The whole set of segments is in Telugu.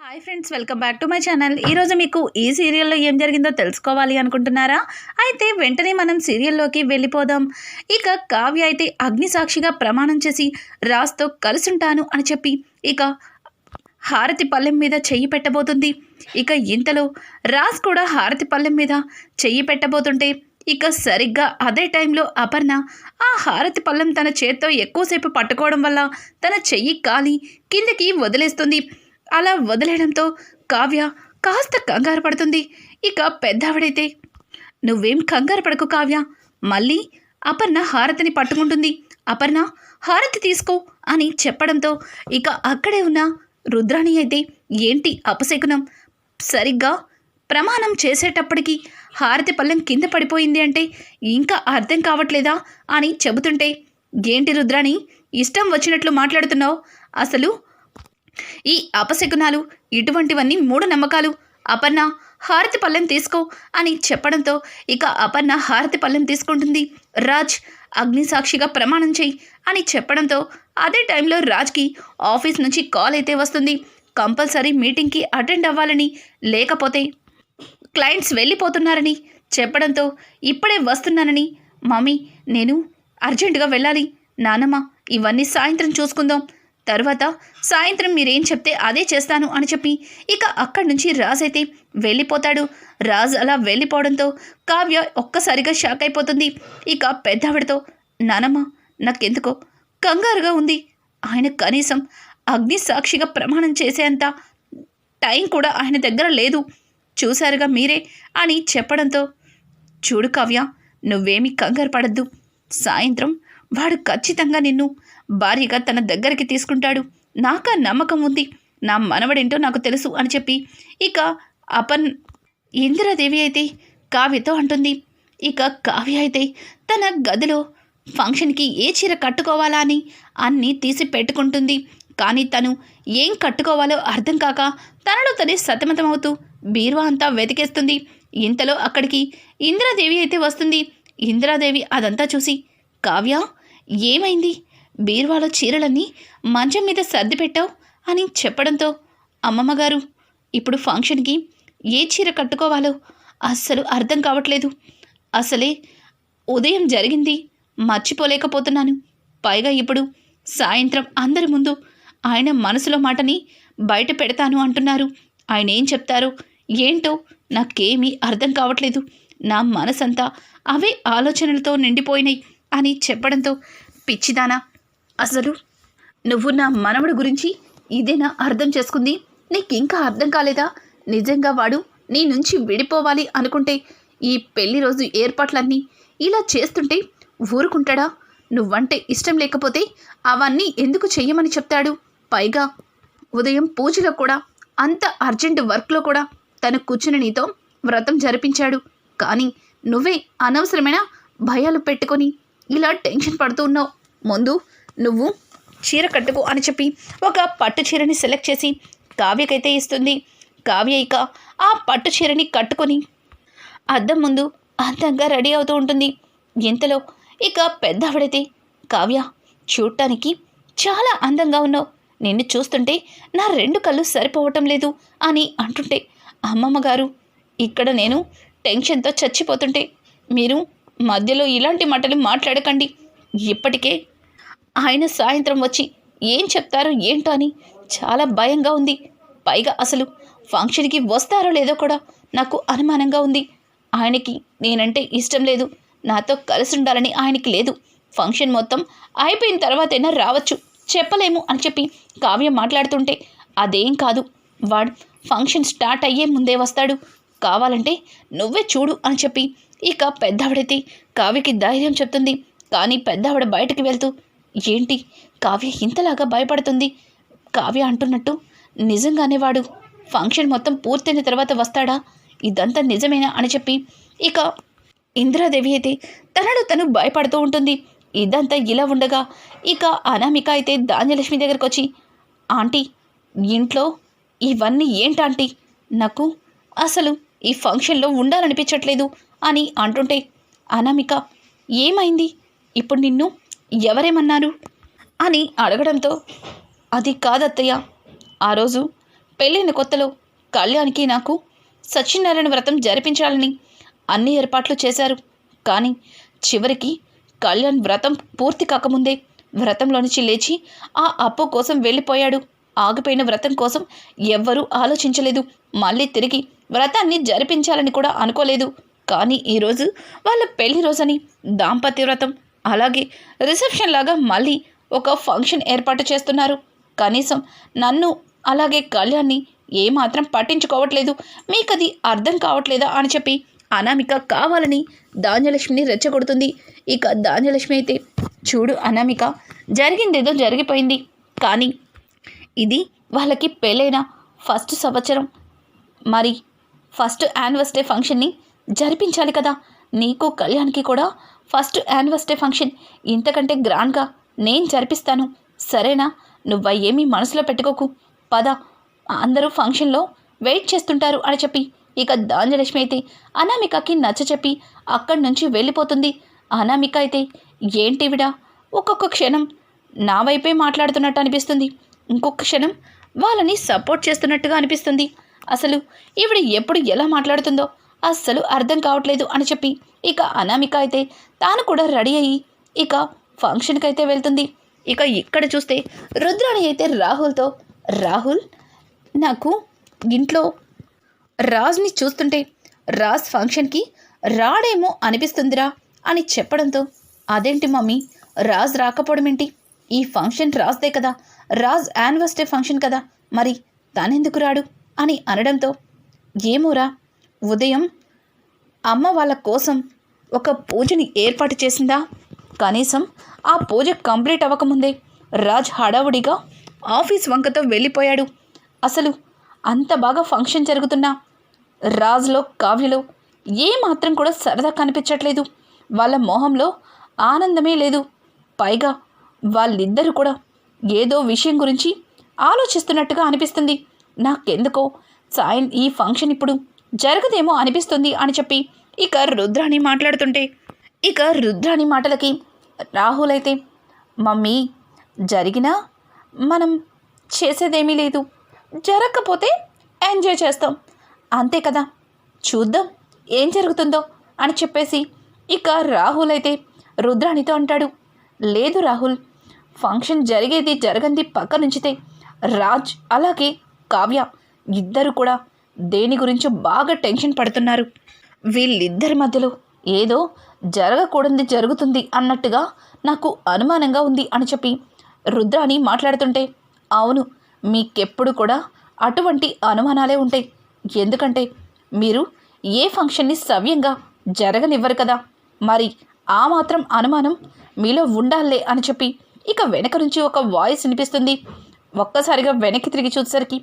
Hi friends, welcome back to my channel. ఈరోజు మీకు ఈ సీరియల్లో ఏం జరిగిందో తెలుసుకోవాలి అనుకుంటున్నారా? అయితే వెంటనే మనం సీరియల్లోకి వెళ్ళిపోదాం. ఇక కావ్య అయితే అగ్నిసాక్షిగా ప్రమాణం చేసి రాజ్తో కలుసుంటాను అని చెప్పి ఇక హారతి పళ్ళెం మీద చెయ్యి పెట్టబోతుంది. ఇక ఇంతలో రాజ్ కూడా హారతి పళ్ళెం మీద చెయ్యి పెట్టబోతుంటే ఇక సరిగ్గా అదే టైంలో అపర్ణ ఆ హారతి పళ్ళెం తన చేత్తో ఎక్కువసేపు పట్టుకోవడం వల్ల తన చెయ్యి కాలి కిందకి వదిలేస్తుంది. అలా వదిలేయడంతో కావ్య కాస్త కంగారు పడుతుంది. ఇక పెద్దావిడైతే నువ్వేం కంగారు పడకు కావ్య, మళ్ళీ అపర్ణ హారతిని పట్టుకుంటుంది. అపర్ణ హారతి తీసుకో అని చెప్పడంతో ఇక అక్కడే ఉన్న రుద్రాణి అయితే ఏంటి అపశకునం, సరిగ్గా ప్రమాణం చేసేటప్పటికి హారతి పళ్ళెం కింద పడిపోయింది అంటే ఇంకా అర్థం కావట్లేదా అని చెబుతుంటే ఏంటి రుద్రాణి ఇష్టం వచ్చినట్లు మాట్లాడుతున్నావు, అసలు ఈ అపశకునాలు ఇటువంటివన్నీ మూఢనమ్మకాలు, అపర్ణ హారతి పళ్ళెం తీసుకో అని చెప్పడంతో ఇక అపర్ణ హారతి పళ్ళెం తీసుకుంటుంది. రాజ్ అగ్నిసాక్షిగా ప్రమాణం చేయి అని చెప్పడంతో అదే టైంలో రాజ్కి ఆఫీస్ నుంచి కాల్ అయితే వస్తుంది. కంపల్సరీ మీటింగ్కి అటెండ్ అవ్వాలని, లేకపోతే క్లయింట్స్ వెళ్ళిపోతున్నారని చెప్పడంతో ఇప్పుడే వస్తున్నానని, మమ్మీ నేను అర్జెంటుగా వెళ్ళాలి, నానమ్మ ఇవన్నీ సాయంత్రం చూసుకుందాం, తర్వాత సాయంత్రం మీరేం చెప్తే అదే చేస్తాను అని చెప్పి ఇక అక్కడి నుంచి రాజ్ అయితే వెళ్ళిపోతాడు. రాజ్ అలా వెళ్ళిపోవడంతో కావ్య ఒక్కసారిగా షాక్ అయిపోతుంది. ఇక పెద్దావిడతో నానమ్మ నాకెందుకో కంగారుగా ఉంది, ఆయన కనీసం అగ్ని సాక్షిగా ప్రమాణం చేసేంత టైం కూడా ఆయన దగ్గర లేదు, చూశారుగా మీరే అని చెప్పడంతో చూడు కావ్య, నువ్వేమీ కంగారు పడద్దు, సాయంత్రం వాడు ఖచ్చితంగా నిన్ను భార్యగా తన దగ్గరికి తీసుకుంటాడు, నాకు నమ్మకం ఉంది, నా మనవడేంటో నాకు తెలుసు అని చెప్పి ఇక ఇందిరాదేవి అయితే కావ్యతో అంటుంది. ఇక కావ్య అయితే తన గదిలో ఫంక్షన్కి ఏ చీర కట్టుకోవాలా అని అన్నీ తీసి పెట్టుకుంటుంది. కానీ తను ఏం కట్టుకోవాలో అర్థం కాక తనలో తనే సతమతమవుతూ బీరువా అంతా వెతికేస్తుంది. ఇంతలో అక్కడికి ఇందిరాదేవి అయితే వస్తుంది. ఇందిరాదేవి అదంతా చూసి కావ్య ఏమైంది, బీరువాలో చీరలన్నీ మంచం మీద సర్ది పెట్టావు అని చెప్పడంతో అమ్మమ్మగారు ఇప్పుడు ఫంక్షన్కి ఏ చీర కట్టుకోవాలో అస్సలు అర్థం కావట్లేదు, అసలే ఉదయం జరిగింది మర్చిపోలేకపోతున్నాను, పైగా ఇప్పుడు సాయంత్రం అందరి ముందు ఆయన మనసులో మాటని బయట పెడతాను అంటున్నారు, ఆయన ఏం చెప్తారో ఏంటో నాకేమీ అర్థం కావట్లేదు, నా మనసంతా అవే ఆలోచనలతో నిండిపోయినాయి అని చెప్పడంతో పిచ్చిదానా, అసలు నువ్వు నా మనవడు గురించి ఇదేనా అర్థం చేసుకుంది, నీకింకా అర్థం కాలేదా, నిజంగా వాడు నీ నుంచి విడిపోవాలి అనుకుంటే ఈ పెళ్లి రోజు ఏర్పాట్లన్నీ ఇలా చేస్తుంటే ఊరుకుంటాడా, నువ్వంటే ఇష్టం లేకపోతే అవన్నీ ఎందుకు చెయ్యమని చెప్తాడు, పైగా ఉదయం పూజలో కూడా అంత అర్జెంట్ వర్క్లో కూడా తను కూర్చుని నీతో వ్రతం జరిపించాడు, కానీ నువ్వే అనవసరమైన భయాలు పెట్టుకొని ఇలా టెన్షన్ పడుతూ ఉన్నావు, ముందు నువ్వు చీర కట్టుకో అని చెప్పి ఒక పట్టు చీరని సెలెక్ట్ చేసి కావ్యకైతే ఇస్తుంది. కావ్య ఇక ఆ పట్టు చీరని కట్టుకొని అద్దం ముందు అందంగా రెడీ అవుతూ ఉంటుంది. ఇంతలో ఇక పెద్దవిడైతే కావ్య చూడటానికి చాలా అందంగా ఉన్నావు, నిన్ను చూస్తుంటే నా రెండు కళ్ళు సరిపోవటం లేదు అని అంటుంటే అమ్మమ్మగారు ఇక్కడ నేను టెన్షన్తో చచ్చిపోతుంటే మీరు మధ్యలో ఇలాంటి మాటలు మాట్లాడకండి, ఇప్పటికే ఆయన సాయంత్రం వచ్చి ఏం చెప్తారో ఏంటో అని చాలా భయంగా ఉంది, పైగా అసలు ఫంక్షన్కి వస్తారో లేదో కూడా నాకు అనుమానంగా ఉంది, ఆయనకి నేనంటే ఇష్టం లేదు, నాతో కలిసి ఉండాలని ఆయనకి లేదు, ఫంక్షన్ మొత్తం అయిపోయిన తర్వాతైనా రావచ్చు, చెప్పలేము అని చెప్పి కావ్య మాట్లాడుతుంటే అదేం కాదు, వాడు ఫంక్షన్ స్టార్ట్ అయ్యే ముందే వస్తాడు, కావాలంటే నువ్వే చూడు అని చెప్పి ఇక పెద్దావిడైతే కావ్యకి ధైర్యం చెప్తుంది. కానీ పెద్దావిడ బయటకు వెళ్తూ ఏంటి కావ్య ఇంతలాగా భయపడుతుంది, కావ్య అంటున్నట్టు నిజంగానే వాడు ఫంక్షన్ మొత్తం పూర్తయిన తర్వాత వస్తాడా, ఇదంతా నిజమేనా అని చెప్పి ఇక ఇందిరాదేవి అయితే తనలో తను భయపడుతూ ఉంటుంది. ఇదంతా ఇలా ఉండగా ఇక అనామిక అయితే ధాన్యలక్ష్మి దగ్గరకు వచ్చి ఆంటీ ఇంట్లో ఇవన్నీ ఏంటాంటీ, నాకు అసలు ఈ ఫంక్షన్లో ఉండాలనిపించట్లేదు అని అంటుంటే అనామిక ఏమైంది, ఇప్పుడు నిన్ను ఎవరేమన్నారు అని అడగడంతో అది కాదత్తయ్య, ఆ రోజు పెళ్ళైన కొత్తలో కళ్యాణ్కి నాకు సత్యనారాయణ వ్రతం జరిపించాలని అన్ని ఏర్పాట్లు చేశారు. కానీ చివరికి కళ్యాణ్ వ్రతం పూర్తి కాకముందే వ్రతంలో నుంచి లేచి ఆ అప్పు కోసం వెళ్ళిపోయాడు. ఆగిపోయిన వ్రతం కోసం ఎవ్వరూ ఆలోచించలేదు. మళ్ళీ తిరిగి వ్రతాన్ని జరిపించాలని కూడా అనుకోలేదు. కానీ ఈరోజు వాళ్ళ పెళ్లి రోజని దాంపత్య వ్రతం అలాగే రిసెప్షన్ లాగా మళ్ళీ ఒక ఫంక్షన్ ఏర్పాటు చేస్తున్నారు. కనీసం నన్ను అలాగే కళ్యాణ్ని ఏమాత్రం పట్టించుకోవట్లేదు. మీకది అర్థం కావట్లేదా అని చెప్పి అనామిక కావాలని ధాన్యలక్ష్మిని రెచ్చగొడుతుంది. ఇక ధాన్యలక్ష్మి అయితే, చూడు అనామిక, జరిగిందేదో జరిగిపోయింది. కానీ ఇది వాళ్ళకి పెళ్ళైన ఫస్ట్ సంవత్సరం, మరి ఫస్ట్ యానివర్సరీ ఫంక్షన్ని జరిపించాలి కదా. నీకు కళ్యాణ్కి కూడా ఫస్ట్ యానివర్సరీ ఫంక్షన్ ఇంతకంటే గ్రాండ్గా నేను జరిపిస్తాను, సరేనా? నువ్వు ఏమీ మనసులో పెట్టుకోకు, పద, అందరూ ఫంక్షన్లో వెయిట్ చేస్తుంటారు అని చెప్పి ఇక ధాన్యలక్ష్మి అయితే అనామికకి నచ్చ చెప్పి అక్కడి నుంచి వెళ్ళిపోతుంది. అనామిక అయితే, ఏంటివిడా ఒక్కొక్క క్షణం నా వైపే మాట్లాడుతున్నట్టు అనిపిస్తుంది, ఇంకొక క్షణం వాళ్ళని సపోర్ట్ చేస్తున్నట్టుగా అనిపిస్తుంది. అసలు ఈవిడ ఎప్పుడు ఎలా మాట్లాడుతుందో అస్సలు అర్థం కావట్లేదు అని చెప్పి ఇక అనామిక అయితే తాను కూడా రెడీ అయ్యి ఇక ఫంక్షన్కి అయితే వెళ్తుంది. ఇక ఇక్కడ చూస్తే రుద్రాణి అయితే రాహుల్తో, రాహుల్, నాకు ఇంట్లో రాజ్ని చూస్తుంటే రాజ్ ఫంక్షన్కి రాడేమో అనిపిస్తుందిరా అని చెప్పడంతో, అదేంటి మమ్మీ, రాజ్ రాకపోవడం ఏంటి? ఈ ఫంక్షన్ రాజ్దే కదా, రాజ్ యానివర్సరీ ఫంక్షన్ కదా, మరి తనెందుకు రాడు అని అనడంతో, ఏమోరా, ఉదయం అమ్మ వాళ్ళ కోసం ఒక పూజని ఏర్పాటు చేసిందా, కనీసం ఆ పూజ కంప్లీట్ అవ్వకముందే రాజ్ హడావుడిగా ఆఫీస్ వంకతో వెళ్ళిపోయాడు. అసలు అంత బాగా ఫంక్షన్ జరుగుతున్నా రాజ్లో కావ్యలో ఏమాత్రం కూడా సరదా కనిపించట్లేదు. వాళ్ళ మొహంలో ఆనందమే లేదు. పైగా వాళ్ళిద్దరూ కూడా ఏదో విషయం గురించి ఆలోచిస్తున్నట్టుగా అనిపిస్తుంది. నాకెందుకో సాయం ఈ ఫంక్షన్ ఇప్పుడు జరగదేమో అనిపిస్తుంది అని చెప్పి ఇక రుద్రాణి మాట్లాడుతుంటే, ఇక రుద్రాణి మాటలకి రాహుల్ అయితే, మమ్మీ, జరిగినా మనం చేసేదేమీ లేదు, జరగకపోతే ఎంజాయ్ చేస్తాం, అంతే కదా, చూద్దాం ఏం జరుగుతుందో అని చెప్పేసి ఇక రాహుల్ అయితే రుద్రాణితో అంటాడు, లేదు రాహుల్, ఫంక్షన్ జరిగేది జరగంది పక్కనుంచితే రాజ్ అలాగే కావ్య ఇద్దరు కూడా దేని గురించో బాగా టెన్షన్ పడుతున్నారు. వీళ్ళిద్దరి మధ్యలో ఏదో జరగకూడదు జరుగుతుంది అన్నట్టుగా నాకు అనుమానంగా ఉంది అని చెప్పి రుద్రాణి మాట్లాడుతుంటే, అవును, మీకెప్పుడు కూడా అటువంటి అనుమానాలే ఉంటాయి. ఎందుకంటే మీరు ఏ ఫంక్షన్ని సవ్యంగా జరగనివ్వరు కదా, మరి ఆ మాత్రం అనుమానం మీలో ఉండాలే అని చెప్పి ఇక వెనక నుంచి ఒక వాయిస్ వినిపిస్తుంది. ఒక్కసారిగా వెనక్కి తిరిగి చూసేసరికి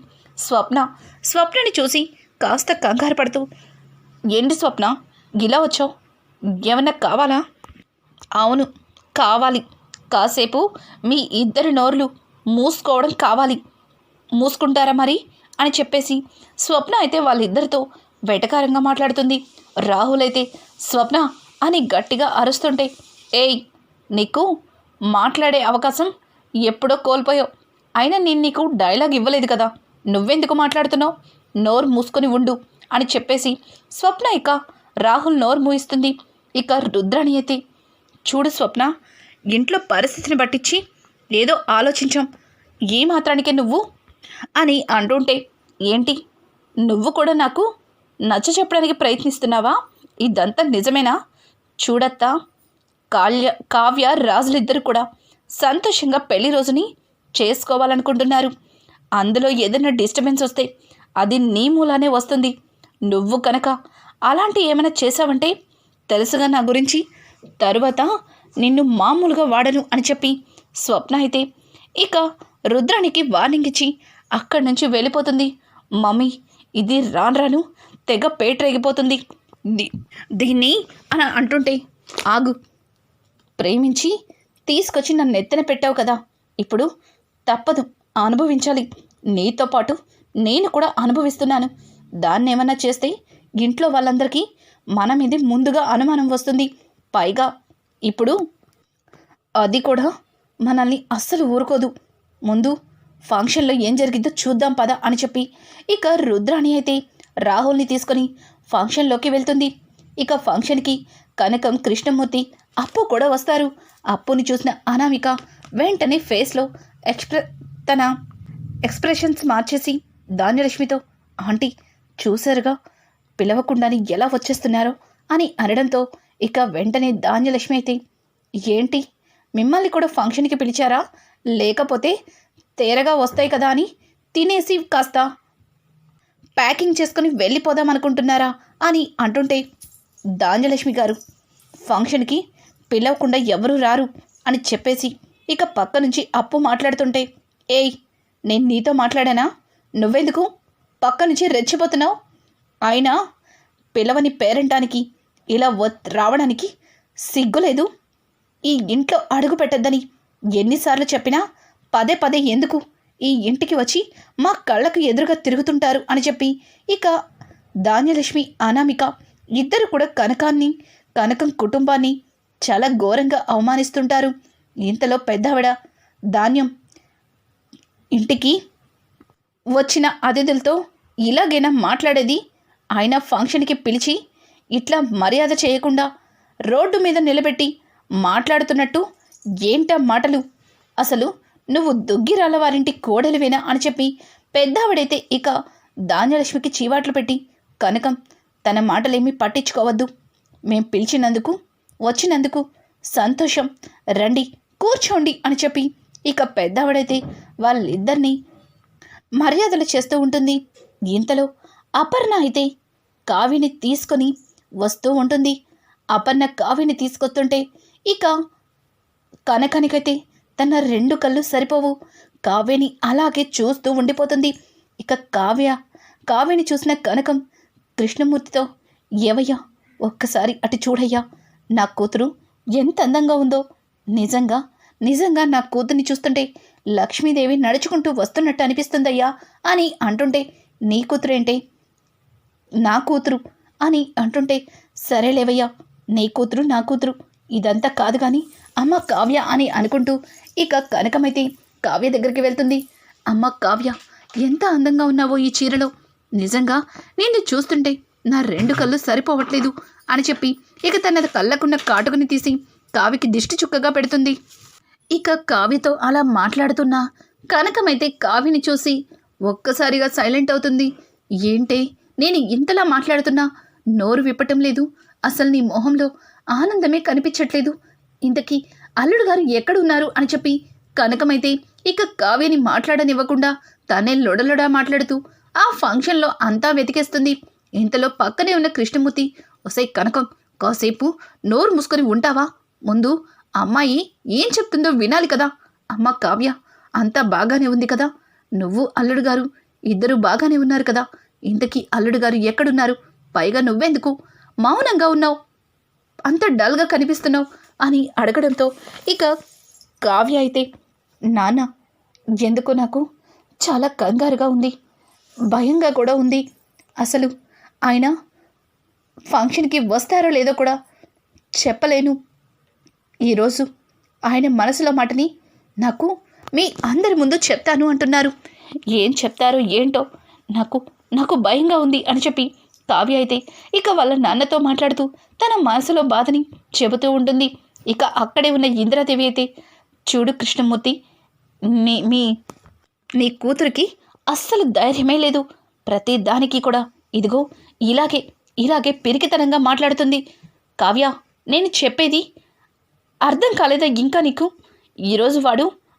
స్వప్నని చూసి కాస్త కంగారు పడుతూ, ఏంటి స్వప్న, ఇలా వచ్చావు, ఏమన్నా కావాలా? అవును, కావాలి, కాసేపు మీ ఇద్దరి నోర్లు మూసుకోవడం కావాలి, మూసుకుంటారా మరి అని చెప్పేసి స్వప్న అయితే వాళ్ళిద్దరితో వెటకారంగా మాట్లాడుతుంది. రాహుల్ అయితే స్వప్న అని గట్టిగా అరుస్తుంటే, ఏయ్, నీకు మాట్లాడే అవకాశం ఎప్పుడో కోల్పోయావు, అయినా నేను నీకు డైలాగ్ ఇవ్వలేదు కదా, నువ్వెందుకు మాట్లాడుతున్నావు, నోరు మూసుకొని ఉండు అని చెప్పేసి స్వప్న ఇక రాహుల్ నోరు మూయిస్తుంది. ఇక రుద్రాణి అయితే, చూడు స్వప్న, ఇంట్లో పరిస్థితిని పట్టించి ఏదో ఆలోచించాం, ఏ మాత్రానికే నువ్వు అని అంటుంటే, ఏంటి, నువ్వు కూడా నాకు నచ్చ చెప్పడానికి ప్రయత్నిస్తున్నావా? ఇదంతా నిజమేనా? చూడత్తా, కావ్య రాజులిద్దరు కూడా సంతోషంగా పెళ్లి రోజుని చేసుకోవాలనుకుంటున్నారు. అందులో ఏదైనా డిస్టర్బెన్స్ వస్తే అది నీ మూలానే వస్తుంది. నువ్వు కనుక అలాంటి ఏమైనా చేసావంటే తెలుసుగా నా గురించి, తరువాత నిన్ను మామూలుగా వాడను అని చెప్పి స్వప్న అయితే ఇక రుద్రానికి వార్నింగ్ ఇచ్చి అక్కడి నుంచి వెళ్ళిపోతుంది. మమ్మీ, ఇది రాను తెగ పేటరేగిపోతుంది, దీన్ని అని అంటుంటే, ఆగు, ప్రేమించి తీసుకొచ్చి నన్ను ఎత్తన పెట్టావు కదా, ఇప్పుడు తప్పదు, అనుభవించాలి, నీతో పాటు నేను కూడా అనుభవిస్తున్నాను. దాన్ని ఏమన్నా చేస్తే ఇంట్లో వాళ్ళందరికీ మన మీద ముందుగా అనుమానం వస్తుంది. పైగా ఇప్పుడు అది కూడా మనల్ని అస్సలు ఊరుకోదు. ముందు ఫంక్షన్లో ఏం జరిగిద్దో చూద్దాం పద అని చెప్పి ఇక రుద్రాణి అయితే రాహుల్ని తీసుకొని ఫంక్షన్లోకి వెళ్తుంది. ఇక ఫంక్షన్కి కనకం, కృష్ణమూర్తి, అప్పు కూడా వస్తారు. అప్పుని చూసిన అనామిక వెంటనే ఫేస్లో తన ఎక్స్ప్రెషన్స్ మార్చేసి ధాన్యలక్ష్మితో, ఆంటీ చూసారుగా పిలవకుండాని ఎలా వచ్చేస్తున్నారో అని అనడంతో ఇక వెంటనే ధాన్యలక్ష్మి అయితే, ఏంటి మిమ్మల్ని కూడా ఫంక్షన్కి పిలిచారా, లేకపోతే తేరగా వస్తాయి కదా అని తినేసి కాస్త ప్యాకింగ్ చేసుకుని వెళ్ళిపోదాం అనుకుంటున్నారా అని అంటుంటే, ధాన్యలక్ష్మి గారు ఫంక్షన్కి పిలవకుండా ఎవరూ రారు అని చెప్పేసి ఇక పక్క నుంచి అప్పు మాట్లాడుతుంటే, ఏయ్ నేను నీతో మాట్లాడానా, నువ్వెందుకు పక్క నుంచి రెచ్చిపోతున్నావు, అయినా పిలవని పేరంటానికి ఇలా రావడానికి సిగ్గులేదు, ఈ ఇంట్లో అడుగు పెట్టద్దని ఎన్నిసార్లు చెప్పినా పదే పదే ఎందుకు ఈ ఇంటికి వచ్చి మా కళ్ళకు ఎదురుగా తిరుగుతుంటారు అని చెప్పి ఇక ధాన్యలక్ష్మి, అనామిక ఇద్దరు కూడా కనకం కుటుంబాన్ని చాలా ఘోరంగా అవమానిస్తుంటారు. ఇంతలో పెద్దవిడ ధాన్యం ఇంటికి వచ్చిన అతిథులతో ఇలాగైనా మాట్లాడేది, ఆయన ఫంక్షన్కి పిలిచి ఇట్లా మర్యాద చేయకుండా రోడ్డు మీద నిలబెట్టి మాట్లాడుతున్నట్టు ఏంటా మాటలు, అసలు నువ్వు దుగ్గిరాల వారింటి కోడలివేనా అని చెప్పి పెద్దావిడైతే ఇక ధాన్యలక్ష్మికి చీవాట్లు పెట్టి, కనకం తన మాటలేమీ పట్టించుకోవద్దు, మేం పిలిచినందుకు వచ్చినందుకు సంతోషం, రండి కూర్చోండి అని చెప్పి ఇక పెద్దావిడైతే వాళ్ళిద్దరినీ మర్యాదలు చేస్తూ ఉంటుంది. ఇంతలో అపర్ణ అయితే కావ్యని తీసుకొని వస్తూ ఉంటుంది. అపర్ణ కావ్యని తీసుకొస్తుంటే ఇక కనకానికైతే తన రెండు కళ్ళు సరిపోవు, కావ్యని అలాగే చూస్తూ ఉండిపోతుంది. ఇక కావ్యని చూసిన కనకం కృష్ణమూర్తితో, ఏవయ్యా ఒక్కసారి అటు చూడయ్యా, నా కూతురు ఎంత అందంగా ఉందో, నిజంగా నా కూతుర్ని చూస్తుంటే లక్ష్మీదేవి నడుచుకుంటూ వస్తున్నట్టు అనిపిస్తుందయ్యా అని అంటుంటే, నీ కూతురేంటే నా కూతురు అని అంటుంటే, సరేలేవయ్యా నీ కూతురు నా కూతురు ఇదంతా కాదు కానీ అమ్మ కావ్య అని అనుకుంటూ ఇక కనకమైతే కావ్య దగ్గరికి వెళ్తుంది. అమ్మ కావ్య ఎంత అందంగా ఉన్నావో ఈ చీరలో, నిజంగా నిన్ను చూస్తుంటే నా రెండు కళ్ళు సరిపోవట్లేదు అని చెప్పి ఇక తన కళ్ళకున్న కాటుకుని తీసి కావ్యకి దిష్టి చుక్కగా పెడుతుంది. ఇక కావ్యతో అలా మాట్లాడుతున్న కనకమైతే కావ్యని చూసి ఒక్కసారిగా సైలెంట్ అవుతుంది. ఏంటే నేను ఇంతలా మాట్లాడుతున్నా నోరు విప్పటం లేదు, అసలు నీ మొహంలో ఆనందమే కనిపించట్లేదు, ఇంతకీ అల్లుడు గారు ఎక్కడున్నారు అని చెప్పి కనకమైతే ఇక కావ్యని మాట్లాడనివ్వకుండా తనే లొడలొడా మాట్లాడుతూ ఆ ఫంక్షన్లో అంతా వెతికేస్తుంది. ఇంతలో పక్కనే ఉన్న కృష్ణమూర్తి, ఒసై కనకం కాసేపు నోరు మూసుకొని ఉంటావా, ముందు అమ్మాయి ఏం చెప్తుందో వినాలి కదా, అమ్మ కావ్య అంతా బాగానే ఉంది కదా, నువ్వు అల్లుడు గారు ఇద్దరు బాగానే ఉన్నారు కదా, ఇంతకీ అల్లుడు గారు ఎక్కడున్నారు, పైగా నువ్వెందుకు మౌనంగా ఉన్నావు, అంత డల్గా కనిపిస్తున్నావు అని అడగడంతో ఇక కావ్య అయితే, నాన్న ఎందుకో నాకు చాలా కంగారుగా ఉంది, భయంగా కూడా ఉంది, అసలు ఆయన ఫంక్షన్కి వస్తారో లేదో కూడా చెప్పలేను, ఈరోజు ఆయన మనసులో మాటని మీ అందరి ముందు చెప్తాను అంటున్నారు, ఏం చెప్తారో ఏంటో నాకు భయంగా ఉంది అని చెప్పి కావ్య అయితే ఇక వాళ్ళ నాన్నతో మాట్లాడుతూ తన మనసులో బాధని చెబుతూ ఉంటుంది. ఇక అక్కడే ఉన్న ఇందిరాదేవి అయితే, చూడు కృష్ణమూర్తి, నీ కూతురికి అస్సలు ధైర్యమే లేదు, ప్రతి దానికి కూడా ఇదిగో ఇలాగే పిరికితనంగా మాట్లాడుతుంది. కావ్య నేను చెప్పేది అర్థం కాలేదా ఇంకా నీకు, ఈరోజు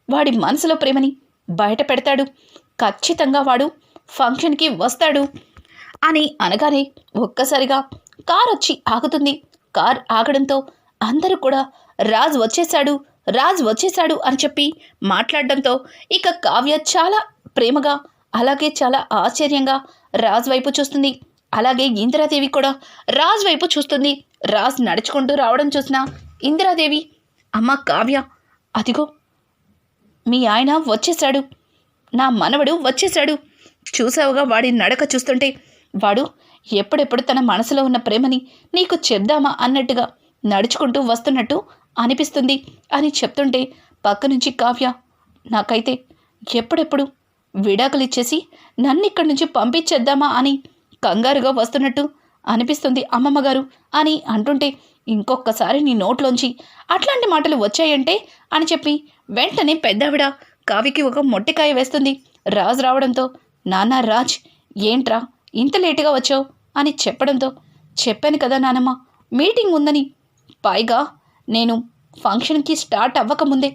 వాడి మనసులో ప్రేమని బయట పెడతాడు, ఖచ్చితంగా వాడు ఫంక్షన్కి వస్తాడు అని అనగానే ఒక్కసారిగా కార్ వచ్చి ఆగుతుంది. కార్ ఆగడంతో అందరూ కూడా రాజ్ వచ్చేశాడు అని చెప్పి మాట్లాడడంతో ఇక కావ్య చాలా ప్రేమగా అలాగే చాలా ఆశ్చర్యంగా రాజ్ వైపు చూస్తుంది. అలాగే ఇందిరాదేవి కూడా రాజ్ వైపు చూస్తుంది. రాజ్ నడుచుకుంటూ రావడం చూసిన ఇందిరాదేవి, అమ్మ కావ్య అదిగో మీ ఆయన వచ్చేశాడు, నా మనవడు వచ్చేశాడు, చూసావుగా వాడి నడక చూస్తుంటే వాడు ఎప్పుడెప్పుడు తన మనసులో ఉన్న ప్రేమని నీకు చెప్దామా అన్నట్టుగా నడుచుకుంటూ వస్తున్నట్టు అనిపిస్తుంది అని చెప్తుంటే పక్క నుంచి కావ్య, నాకైతే ఎప్పుడెప్పుడు విడాకులిచ్చేసి నన్నిక్కడి నుంచి పంపించేద్దామా అని కంగారుగా వస్తున్నట్టు అనిపిస్తుంది అమ్మమ్మగారు అని అంటుంటే, ఇంకొకసారి నీ నోట్లోంచి అట్లాంటి మాటలు వచ్చాయంటే అని చెప్పి వెంటనే పెద్దావిడ కావికి ఒక మొట్టికాయ వేస్తుంది. రాజ్ రావడంతో, నాన్న రాజ్, ఏంట్రా ఇంత లేటుగా వచ్చావు అని చెప్పడంతో, చెప్పాను కదా నానమ్మ మీటింగ్ ఉందని, పైగా నేను ఫంక్షన్కి స్టార్ట్ అవ్వకముందే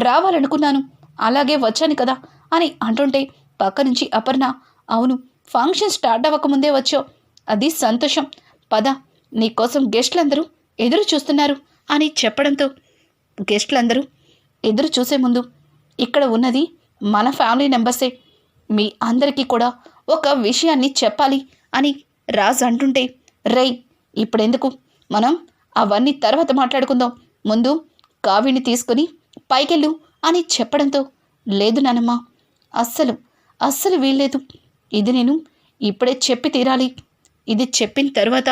రావాలనుకున్నాను, అలాగే వచ్చాను కదా అని అంటుంటే, పక్క నుంచి అపర్ణ, అవును ఫంక్షన్ స్టార్ట్ అవ్వకముందే వచ్చావు, అది సంతోషం, పద నీకోసం గెస్టులందరూ ఎదురు చూస్తున్నారు అని చెప్పడంతో, గెస్టులందరూ ఎదురు చూసే ముందు ఇక్కడ ఉన్నది మన ఫ్యామిలీ మెంబర్సే, మీ అందరికీ కూడా ఒక విషయాన్ని చెప్పాలి అని రాజ్ అంటుంటే, రేయ్ ఇప్పుడెందుకు, మనం అవన్నీ తర్వాత మాట్లాడుకుందాం, ముందు కావిని తీసుకుని పైకెళ్ళు అని చెప్పడంతో, లేదు నానమ్మ, అస్సలు వీల్లేదు, ఇది నేను ఇప్పుడే చెప్పి తీరాలి, ఇది చెప్పిన తర్వాత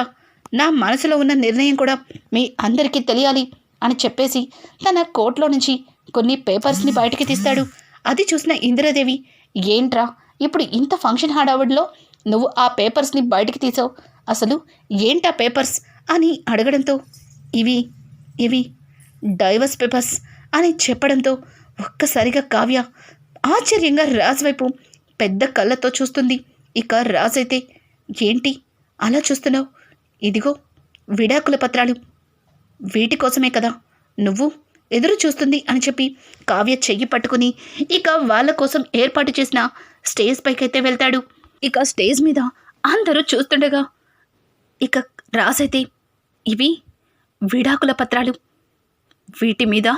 నా మనసులో ఉన్న నిర్ణయం కూడా మీ అందరికీ తెలియాలి అని చెప్పేసి తన కోట్లో నుంచి కొన్ని పేపర్స్ని బయటికి తీస్తాడు. అది చూసిన ఇందిరాదేవి, ఏంట్రా ఇప్పుడు ఇంత ఫంక్షన్ హడావుడిలో నువ్వు ఆ పేపర్స్ని బయటికి తీసావు, అసలు ఏంటా పేపర్స్ అని అడగడంతో, ఇవి డైవర్స్ పేపర్స్ అని చెప్పడంతో ఒక్కసారిగా కావ్య ఆశ్చర్యంగా రాజ్ వైపు పెద్ద కళ్ళతో చూస్తుంది. ఇక రాజ్ అయితే, ఏంటి అలా చూస్తున్నావు, ఇదిగో విడాకుల పత్రాలు, వీటి కోసమే కదా నువ్వు ఎదురు చూస్తుంది అని చెప్పి కావ్య చెయ్యి పట్టుకుని ఇక వాళ్ళ కోసం ఏర్పాటు చేసిన స్టేజ్ పైకైతే వెళ్తాడు. ఇక స్టేజ్ మీద అందరూ చూస్తుండగా ఇక రాసైతే, ఇవి విడాకుల పత్రాలు, వీటి మీద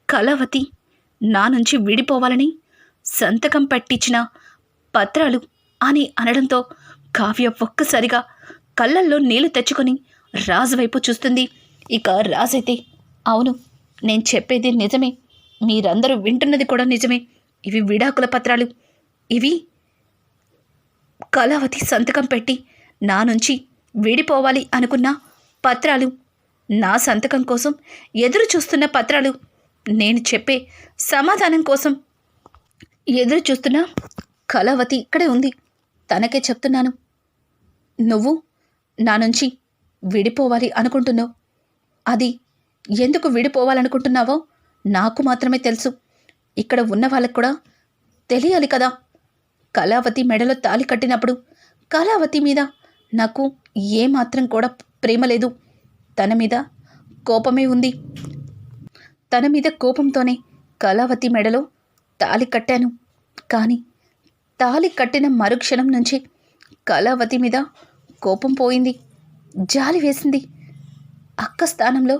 కళావతి నా నుంచి విడిపోవాలని సంతకం పెట్టించిన పత్రాలు అని అనడంతో కావ్య ఒక్కసారిగా కళ్ళల్లో నీళ్లు తెచ్చుకొని రాజు వైపు చూస్తుంది. ఇక రాజైతే, అవును నేను చెప్పేది నిజమే, మీరందరూ వింటున్నది కూడా నిజమే, ఇవి విడాకుల పత్రాలు, ఇవి కళావతి సంతకం పెట్టి నా నుంచి విడిపోవాలి అనుకున్న పత్రాలు, నా సంతకం కోసం ఎదురు చూస్తున్న పత్రాలు, నేను చెప్పే సమాధానం కోసం ఎదురు చూస్తున్న కళావతి ఇక్కడే ఉంది, తనకే చెప్తున్నాను, నువ్వు నా నుంచి విడిపోవాలి అనుకుంటున్నావు, అది ఎందుకు విడిపోవాలనుకుంటున్నావో నాకు మాత్రమే తెలుసు, ఇక్కడ ఉన్న వాళ్ళకు కూడా తెలియాలి కదా, కళావతి మెడలో తాళి కట్టినప్పుడు కళావతి మీద నాకు ఏమాత్రం కూడా ప్రేమ లేదు, తన మీద కోపమే ఉంది, తన మీద కోపంతోనే కళావతి మెడలో తాళి కట్టాను, కానీ తాళి కట్టిన మరుక్షణం నుంచి కళావతి మీద కోపం పోయింది, జాలి వేసింది, అక్క స్థానంలో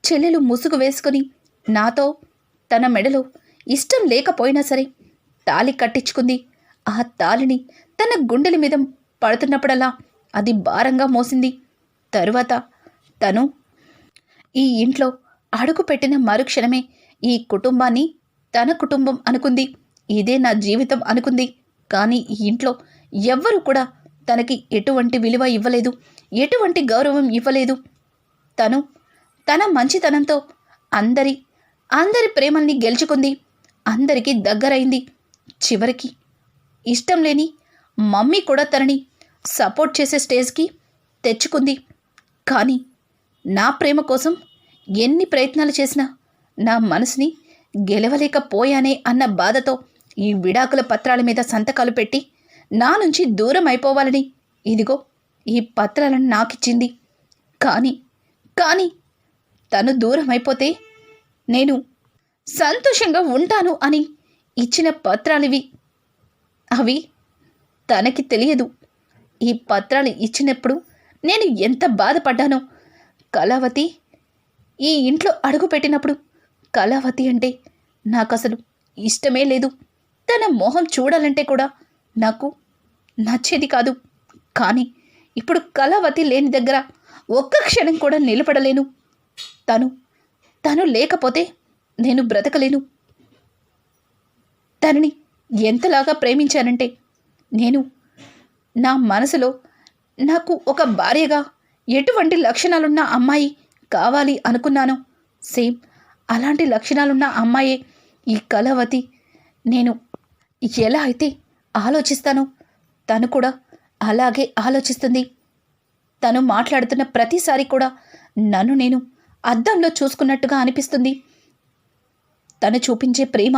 చెల్లెలు ముసుగు వేసుకొని నాతో తన మెడలో ఇష్టం లేకపోయినా సరే తాళి కట్టించుకుంది, ఆ తాళిని తన గుండెల మీద పడుతున్నప్పుడల్లా అది భారంగా మోసింది, తరువాత తను ఈ ఇంట్లో అడుగుపెట్టిన మరుక్షణమే ఈ కుటుంబాన్ని తన కుటుంబం అనుకుంది, ఇదే నా జీవితం అనుకుంది, కానీ ఈ ఇంట్లో ఎవ్వరూ కూడా తనకి ఎటువంటి విలువ ఇవ్వలేదు, ఎటువంటి గౌరవం ఇవ్వలేదు, తను తన మంచితనంతో అందరి ప్రేమల్ని గెలుచుకుంది, అందరికీ దగ్గరైంది, చివరికి ఇష్టం లేని మమ్మీ కూడా తనని సపోర్ట్ చేసే స్టేజ్కి తెచ్చుకుంది, కానీ నా ప్రేమ కోసం ఎన్ని ప్రయత్నాలు చేసినా నా మనసుని గెలవలేకపోయానే అన్న బాధతో ఈ విడాకుల పత్రాల మీద సంతకాలు పెట్టి నా నుంచి దూరం అయిపోవాలని ఇదిగో ఈ పత్రాలను నాకిచ్చింది, కానీ తను దూరం అయిపోతే నేను సంతోషంగా ఉంటాను అని ఇచ్చిన పత్రాలివి, అవి తనకి తెలియదు, ఈ పత్రాలు ఇచ్చినప్పుడు నేను ఎంత బాధపడ్డానో, కళావతి ఈ ఇంట్లో అడుగుపెట్టినప్పుడు కళావతి అంటే నాకు అసలు ఇష్టమే లేదు, తన మొహం చూడాలంటే కూడా నాకు నచ్చేది కాదు, కానీ ఇప్పుడు కళావతి లేని దగ్గర ఒక్క క్షణం కూడా నిలబడలేను, తను లేకపోతే నేను బ్రతకలేను, తనని ఎంతలాగా ప్రేమించానంటే నేను నా మనసులో నాకు ఒక భార్యగా ఎటువంటి లక్షణాలున్న అమ్మాయి కావాలి అనుకున్నానో సేమ్ అలాంటి లక్షణాలున్న అమ్మాయే ఈ కళావతి నేను ఎలా అయితే ఆలోచిస్తానో తను కూడా అలాగే ఆలోచిస్తుంది. తను మాట్లాడుతున్న ప్రతిసారి కూడా నన్ను నేను అద్దంలో చూసుకున్నట్టుగా అనిపిస్తుంది. తను చూపించే ప్రేమ,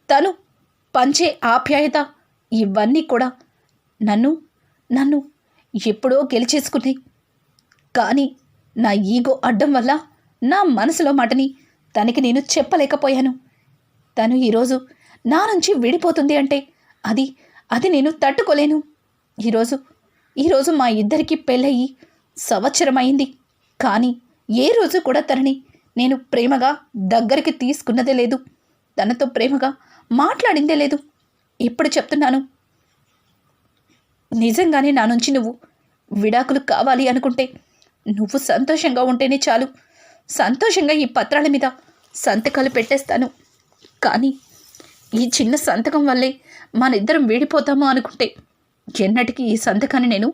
తను పంచే ఆప్యాయత ఇవన్నీ కూడా నన్ను నన్ను ఎప్పుడో గెలిచేసుకుంది. కానీ నా ఈగో అడ్డం వల్ల నా మనసులో మాటని తనకి నేను చెప్పలేకపోయాను. తను ఈరోజు నా నుంచి విడిపోతుంది అంటే అది నేను తట్టుకోలేను. ఈరోజు మా ఇద్దరికి పెళ్ళయి సంవత్సరం అయింది. కానీ ఏ రోజు కూడా తనని నేను ప్రేమగా దగ్గరికి తీసుకున్నదే లేదు. తనతో ప్రేమగా మాట్లాడిందే లేదు. ఇప్పుడు చెప్తున్నాను, నిజంగానే నా నుంచి నువ్వు విడాకులు కావాలి అనుకుంటే నువ్వు సంతోషంగా ఉంటేనే చాలు. సంతోషంగా ఈ పత్రాల మీద సంతకాలు పెట్టేస్తాను. కానీ ఈ చిన్న సంతకం వల్లే మన ఇద్దరం వీడిపోతాము అనుకుంటే ఎన్నటికీ ఈ సంతకాన్ని నేను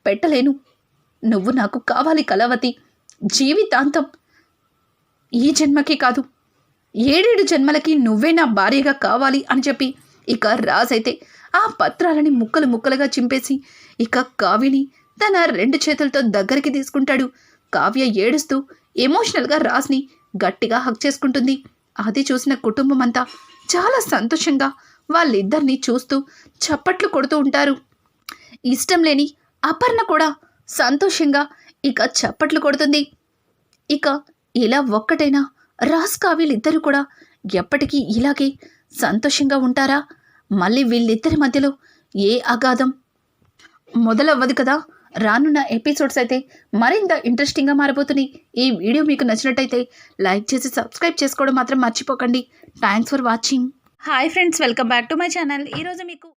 పెట్టలేను. నువ్వు నాకు కావాలి కళావతి, జీవితాంతం. ఈ జన్మకి కాదు, 7 జన్మలకి నువ్వే నా భార్యగా కావాలి అని చెప్పి ఇక రాజైతే ఆ పత్రాలని ముక్కలు ముక్కలుగా చింపేసి ఇక కావ్యని తన 2 చేతులతో దగ్గరికి తీసుకుంటాడు. కావ్య ఏడుస్తూ ఎమోషనల్గా రాజ్ని గట్టిగా హక్ చేసుకుంటుంది. అది చూసిన కుటుంబం అంతా చాలా సంతోషంగా వాళ్ళిద్దరినీ చూస్తూ చప్పట్లు కొడుతూ ఉంటారు. ఇష్టం లేని అపర్ణ కూడా సంతోషంగా ఇక చప్పట్లు కొడుతుంది. ఇక ఇలా ఒక్కటైనా రాజ్ కావ్యలిద్దరూ కూడా ఎప్పటికీ ఇలాగే సంతోషంగా ఉంటారా? మళ్ళీ వీళ్ళిద్దరి మధ్యలో ఏ అగాధం మొదలవ్వదు కదా. రానున్న ఎపిసోడ్స్ అయితే మరింత ఇంట్రెస్టింగ్గా మారబోతున్నాయి. ఈ వీడియో మీకు నచ్చినట్టయితే లైక్ చేసి సబ్స్క్రైబ్ చేసుకోవడం మాత్రం మర్చిపోకండి. Thanks for watching. Hi friends, welcome back to my channel. ఈరోజు మీకు